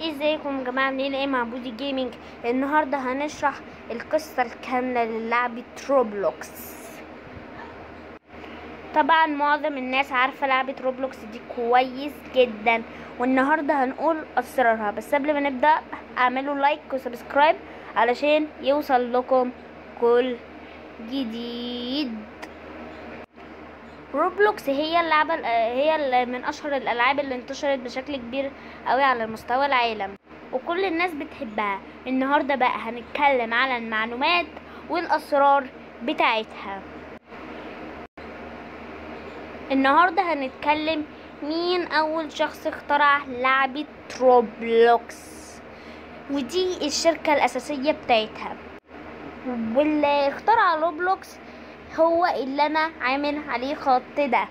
ازيكم يا جماعه؟ عاملين ايه مع بودي جيمنج؟ النهارده هنشرح القصه الكامله للعبه روبلوكس. طبعا معظم الناس عارفه لعبه روبلوكس دي كويس جدا، والنهارده هنقول اسرارها. بس قبل ما نبدا اعملوا لايك وسبسكرايب علشان يوصل لكم كل جديد. روبلوكس هي اللعبه من اشهر الالعاب اللي انتشرت بشكل كبير قوي على مستوى العالم، وكل الناس بتحبها. النهارده بقى هنتكلم على المعلومات والاسرار بتاعتها. النهارده هنتكلم مين اول شخص اخترع لعبة روبلوكس، ودي الشركة الاساسية بتاعتها. واللي اخترع روبلوكس هو اللي انا عامل عليه خط ده،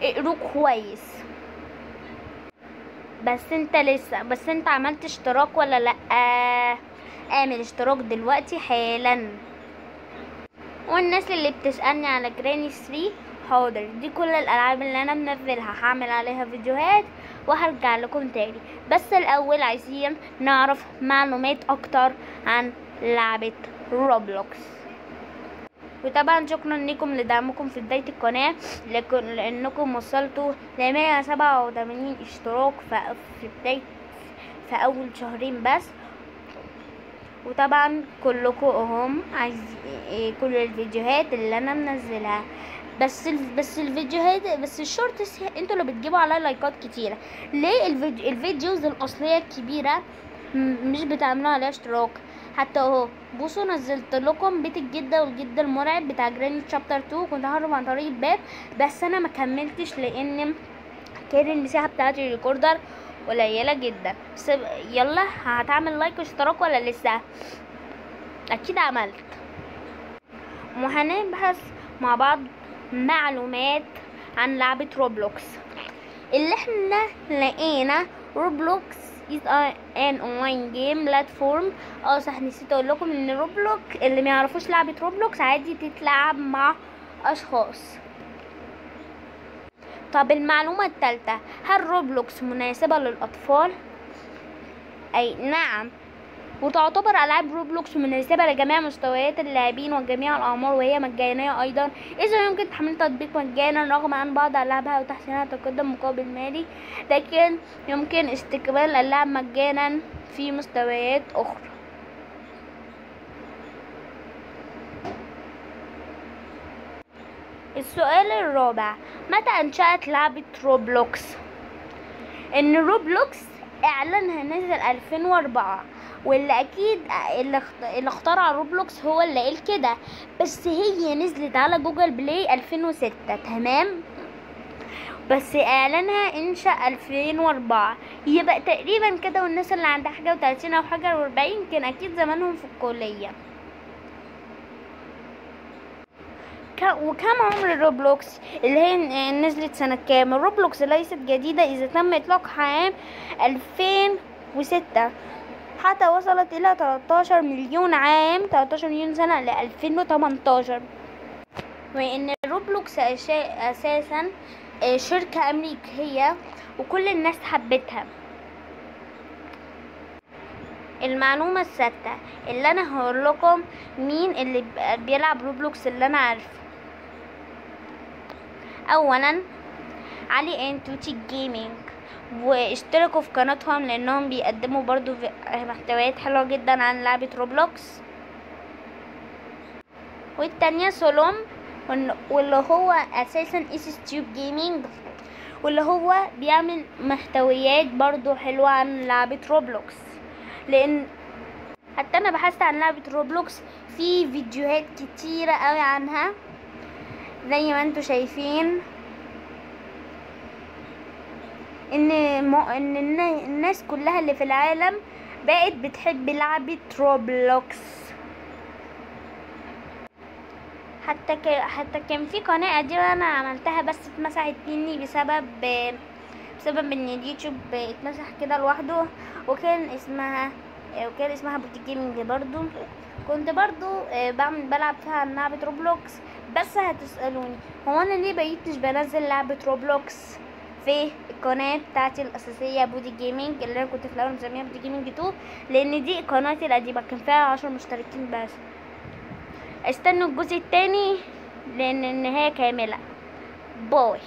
اقروه كويس. بس انت عملت اشتراك ولا لا؟ اعمل اشتراك دلوقتي حالا. والناس اللي بتسألني على جراني 3، حاضر، دي كل الالعاب اللي انا منزلها هعمل عليها فيديوهات وهرجع لكم تاني. بس الاول عايزين نعرف معلومات اكتر عن لعبة روبلوكس. وطبعا شكرا لكم لدعمكم في بداية القناة، لانكم وصلتوا ل 187 اشتراك في اول شهرين بس. وطبعا كلكم كل الفيديوهات اللي انا منزلها، بس الفيديوهات، بس الشورتس انتوا اللي بتجيبوا عليها لايكات كتيره. ليه الفيديوز الاصليه الكبيره مش بتعملوا عليها اشتراك؟ حتى اهو بصوا، نزلت لكم بيت الجده والجد المرعب بتاع جراني شابتر 2، كنت ههرب عن طريق الباب بس انا ما كملتش لان كان المساحه بتاعت الريكوردر قليله جدا. بس يلا، هتعمل لايك واشتراك ولا لسه؟ اكيد عملت. وهنبحث مع بعض معلومات عن لعبة روبلوكس. اللي احنا لقينا روبلوكس is an online game platform. صح، نسيت اقول لكم ان روبلوك، اللي ما يعرفوش لعبة روبلوكس، عادي تتلعب مع اشخاص. طب المعلومة الثالثة، هل روبلوكس مناسبة للأطفال؟ أي نعم، وتعتبر ألعاب روبلوكس مناسبة لجميع مستويات اللاعبين وجميع الأعمار، وهي مجانية أيضا، إذا يمكن تحميل التطبيق مجانا رغم أن بعض ألعابها وتحسينها تقدم مقابل مالي، لكن يمكن استكمال اللعب مجانا في مستويات أخرى. السؤال الرابع، متى أنشأت لعبة روبلوكس؟ إن روبلوكس إعلانها نزل 2004، واللي أكيد اللي اخترع روبلوكس هو اللي قال كده، بس هي نزلت على جوجل بلاي 2006، تمام؟ بس إعلانها انشأ 2004، يبقى تقريبا كده. والناس اللي عندها حاجة و30 أو حاجة و40 كان أكيد زمانهم في الكلية. وكم عمر روبلوكس؟ اللي هي نزلت سنة كام؟ روبلوكس ليست جديدة إذا تم إطلاقها عام 2006، حتى وصلت إلى 13 مليون عام، 13 مليون سنة ل 2018. وإن روبلوكس أساسا شركة أمريكية وكل الناس حبتها. المعلومة السادسة اللي أنا هقول لكم مين اللي بيلعب روبلوكس اللي أنا عارفه. اولا علي ان توتي جيمنج، واشتركوا في قناتهم لانهم بيقدموا برضو محتويات حلوه جدا عن لعبه روبلوكس. والتانية سولوم، واللي هو اساسا ستيوب جيمنج، واللي هو بيعمل محتويات برضو حلوه عن لعبه روبلوكس. لان حتى انا بحثت عن لعبه روبلوكس في فيديوهات كتيره قوي عنها، زي ما انتوا شايفين ان الناس كلها اللي في العالم بقت بتحب لعبة روبلوكس. حتى كان في قناة قديمة انا عملتها بس اتمسحت مني بسبب ان اليوتيوب اتمسح كده لوحده، وكان اسمها بودي جيمنج. برضو كنت بلعب فيها عن لعبة روبلوكس. بس هتسألوني هو انا ليه بقيتش بنزل لعبة روبلوكس في القناه بتاعتي الاساسيه بودي جيمنج، اللي انا كنت في الاول مسميها بودي جيمنج 2، لان دي قناتي القديمه كان فيها 10 مشتركين بس. استنوا الجزء التاني لان النهايه كامله. باي.